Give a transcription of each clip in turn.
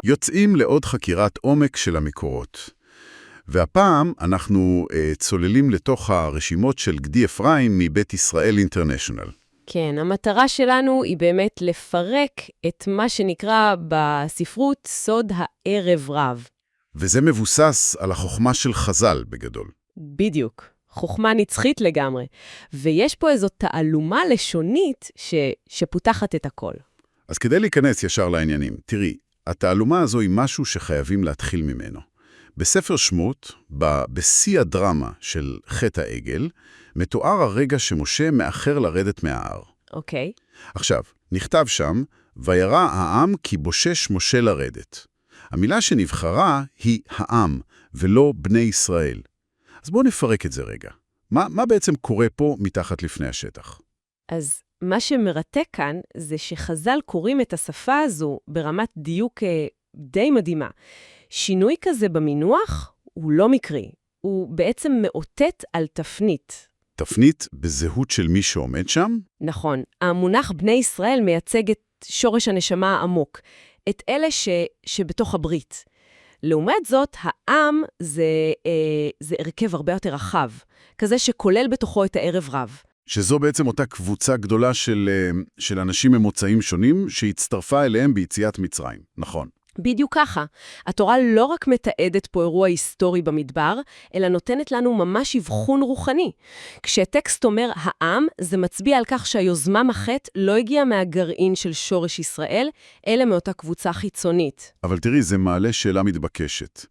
יוצאים לעוד חקירת עומק של המקורות. והפעם אנחנו צוללים לתוך הרשימות של גדי אפרים מבית ישראל אינטרנשיונל. כן, המטרה שלנו היא באמת לפרק את מה שנקרא בספרות סוד הערב רב. וזה מבוסס על החוכמה של חז"ל בגדול. בדיוק, חוכמה נצחית לגמרי. ויש פה איזו תעלומה לשונית שפותחת את הכל. אז כדי להיכנס ישר לעניינים, תראי, התעלומה הזו היא משהו שחייבים להתחיל ממנו. בספר שמות, בשיא הדרמה של חטא העגל, מתואר הרגע שמשה מאחר לרדת מההר. אוקיי. עכשיו, נכתב שם, וירא העם כי בושש משה לרדת. המילה שנבחרה היא העם, ולא בני ישראל. אז בואו נפרק את זה רגע. מה בעצם קורה פה מתחת לפני השטח? אז מה שמרתק כאן זה שחז"ל קוראים את השפה הזו ברמת דיוק די מדהימה. שינוי כזה במינוח הוא לא מקרי, הוא בעצם מאותת על תפנית. תפנית בזהות של מי שעומד שם? נכון, המונח בני ישראל מייצג את שורש הנשמה העמוק, את אלה שבתוך הברית. לעומת זאת, העם זה הרכב הרבה יותר רחב, כזה שכולל בתוכו את הערב רב. שזו בעצם אותה קבוצה גדולה של אנשים ממוצאים שונים שהצטרפה אליהם ביציאת מצרים, נכון. בדיוק ככה. התורה לא רק מתעדת פה אירוע היסטורי במדבר, אלא נותנת לנו ממש אבחון רוחני. כשהטקסט אומר העם, זה מצביע על כך שהיוזמה מחט לא הגיעה מהגרעין של שורש ישראל, אלא מאותה קבוצה חיצונית. אבל תראי, זה מעלה שאלה מתבקשת.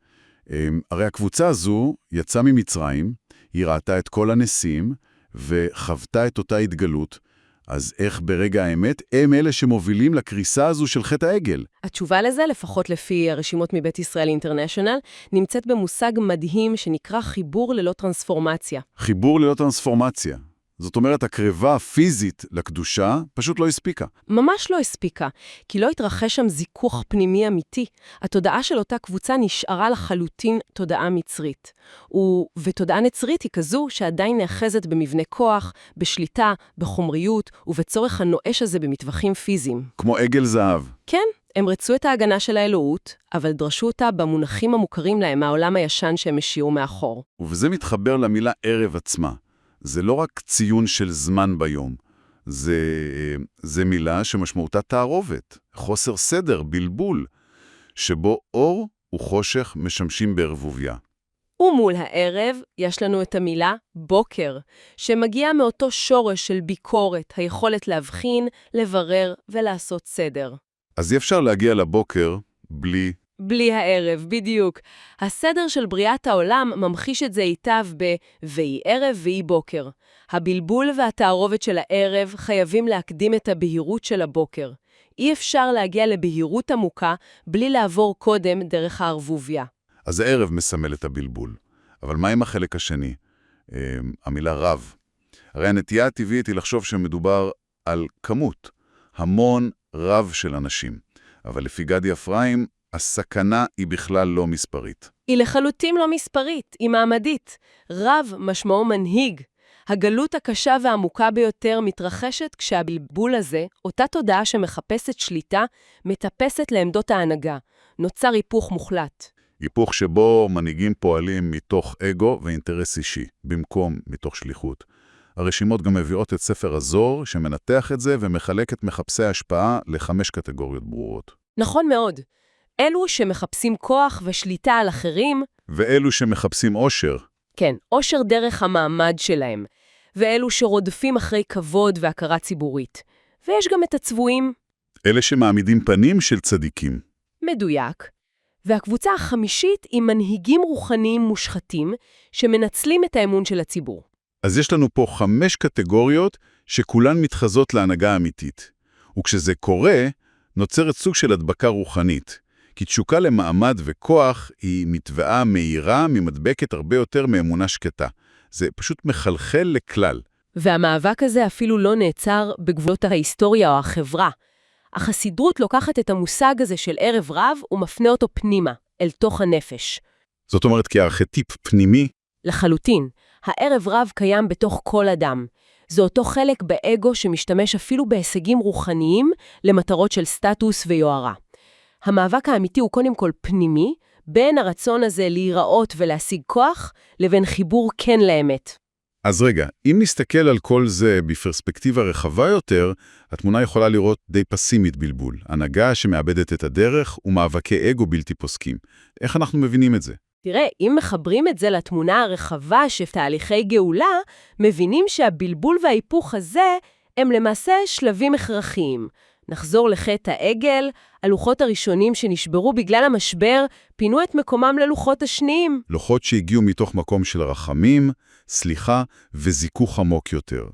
הרי הקבוצה הזו יצאה ממצרים, היא ראתה את כל הנשיאים, וחוותה את אותה התגלות, אז איך ברגע האמת הם אלה שמובילים לקריסה הזו של חטא העגל? התשובה לזה, לפחות לפי הרשימות מבית ישראל אינטרנשיונל, נמצאת במושג מדהים שנקרא חיבור ללא טרנספורמציה. חיבור ללא טרנספורמציה. זאת אומרת, הקרבה הפיזית לקדושה פשוט לא הספיקה. ממש לא הספיקה, כי לא התרחש שם זיכוך פנימי אמיתי. התודעה של אותה קבוצה נשארה לחלוטין תודעה מצרית. ותודעה נצרית היא כזו שעדיין נאחזת במבנה כוח, בשליטה, בחומריות, ובצורך הנואש הזה במטווחים פיזיים. כמו עגל זהב. כן, הם רצו את ההגנה של האלוהות, אבל דרשו אותה במונחים המוכרים להם מהעולם הישן שהם השאירו מאחור. וזה מתחבר למילה ערב עצמה. זה לא רק ציון של זמן ביום, זה מילה שמשמעותה תערובת, חוסר סדר, בלבול, שבו אור וחושך משמשים בערבוביה. ומול הערב יש לנו את המילה בוקר, שמגיעה מאותו שורש של ביקורת, היכולת להבחין, לברר ולעשות סדר. אז אי אפשר להגיע לבוקר בלי הערב, בדיוק. הסדר של בריאת העולם ממחיש את זה היטב ויהי ערב ויהי בוקר. הבלבול והתערובת של הערב חייבים להקדים את הבהירות של הבוקר. אי אפשר להגיע לבהירות עמוקה בלי לעבור קודם דרך הערבוביה. אז הערב מסמל את הבלבול. אבל מה עם החלק השני? המילה רב. הרי הנטייה הטבעית היא לחשוב שמדובר על כמות, המון רב של אנשים. אבל לפי גדי אפרים, הסכנה היא בכלל לא מספרית. היא לחלוטין לא מספרית, היא מעמדית. רב משמעו מנהיג. הגלות הקשה והעמוקה ביותר מתרחשת כשהבלבול הזה, אותה תודעה שמחפשת שליטה, מטפסת לעמדות ההנהגה. נוצר היפוך מוחלט. היפוך שבו מנהיגים פועלים מתוך אגו ואינטרס אישי, במקום מתוך שליחות. הרשימות גם מביאות את ספר הזוהר שמנתח את זה ומחלק את מחפשי ההשפעה ל5 קטגוריות ברורות. נכון מאוד. אלו שמחפשים כוח ושליטה על אחרים, ואלו שמחפשים עושר. כן, עושר דרך המעמד שלהם, ואלו שרודפים אחרי כבוד והכרה ציבורית. ויש גם את הצבועים. אלה שמעמידים פנים של צדיקים. מדויק. והקבוצה החמישית היא מנהיגים רוחניים מושחתים שמנצלים את האמון של הציבור. אז יש לנו פה 5 קטגוריות שכולן מתחזות להנהגה אמיתית. וכשזה קורה, נוצרת סוג של הדבקה רוחנית. כי תשוקה למעמד וכוח היא מתוואה מהירה ממדבקת הרבה יותר מאמונה שקטה. זה פשוט מחלחל לכלל. והמאבק הזה אפילו לא נעצר בגבולות ההיסטוריה או החברה. החסידות לוקחת את המושג הזה של ערב רב ומפנה אותו פנימה, אל תוך הנפש. זאת אומרת כי הארכיטיפ פנימי? לחלוטין. הערב רב קיים בתוך כל אדם. זה אותו חלק באגו שמשתמש אפילו בהישגים רוחניים למטרות של סטטוס ויוערה. המאבק האמיתי הוא קודם כל פנימי, בין הרצון הזה להיראות ולהשיג כוח, לבין חיבור כן לאמת. אז רגע, אם נסתכל על כל זה בפרספקטיבה רחבה יותר, התמונה יכולה לראות די פסימית בלבול. הנהגה שמאבדת את הדרך ומאבקי אגו בלתי פוסקים. איך אנחנו מבינים את זה? תראה, אם מחברים את זה לתמונה הרחבה של תהליכי גאולה, מבינים שהבלבול וההיפוך הזה הם למעשה שלבים הכרחיים. נחזור לחטא העגל, הלוחות הראשונים שנשברו בגלל המשבר, פינו את מקומם ללוחות השניים. לוחות שהגיעו מתוך מקום של רחמים, סליחה וזיכוך עמוק יותר.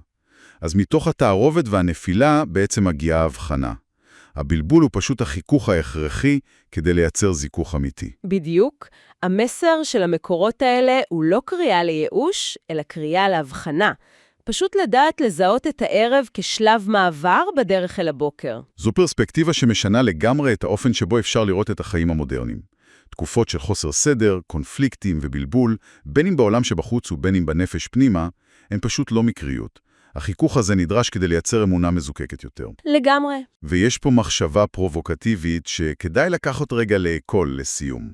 אז מתוך התערובת והנפילה בעצם מגיעה ההבחנה. הבלבול הוא פשוט החיכוך ההכרחי כדי לייצר זיכוך אמיתי. בדיוק. המסר של המקורות האלה הוא לא קריאה לייאוש, אלא קריאה להבחנה. פשוט לדעת לזהות את הערב כשלב מעבר בדרך אל הבוקר. זו פרספקטיבה שמשנה לגמרי את האופן שבו אפשר לראות את החיים המודרניים. תקופות של חוסר סדר, קונפליקטים ובלבול, בין אם בעולם שבחוץ ובין אם בנפש פנימה, הן פשוט לא מקריות. החיכוך הזה נדרש כדי לייצר אמונה מזוקקת יותר. לגמרי. ויש פה מחשבה פרובוקטיבית שכדאי לקחת רגע לעכל לסיום.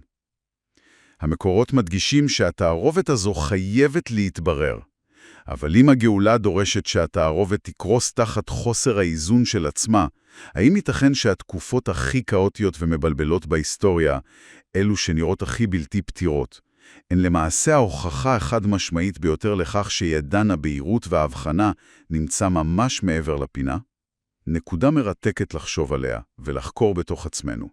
המקורות מדגישים שהתערובת הזו חייבת להתברר. אבל אם הגאולה דורשת שהתערובת תקרוס תחת חוסר האיזון של עצמה, האם ייתכן שהתקופות הכי כאוטיות ומבלבלות בהיסטוריה, אלו שנראות הכי בלתי פתירות, הן למעשה ההוכחה החד משמעית ביותר לכך שידן הבהירות וההבחנה נמצא ממש מעבר לפינה? נקודה מרתקת לחשוב עליה ולחקור בתוך עצמנו.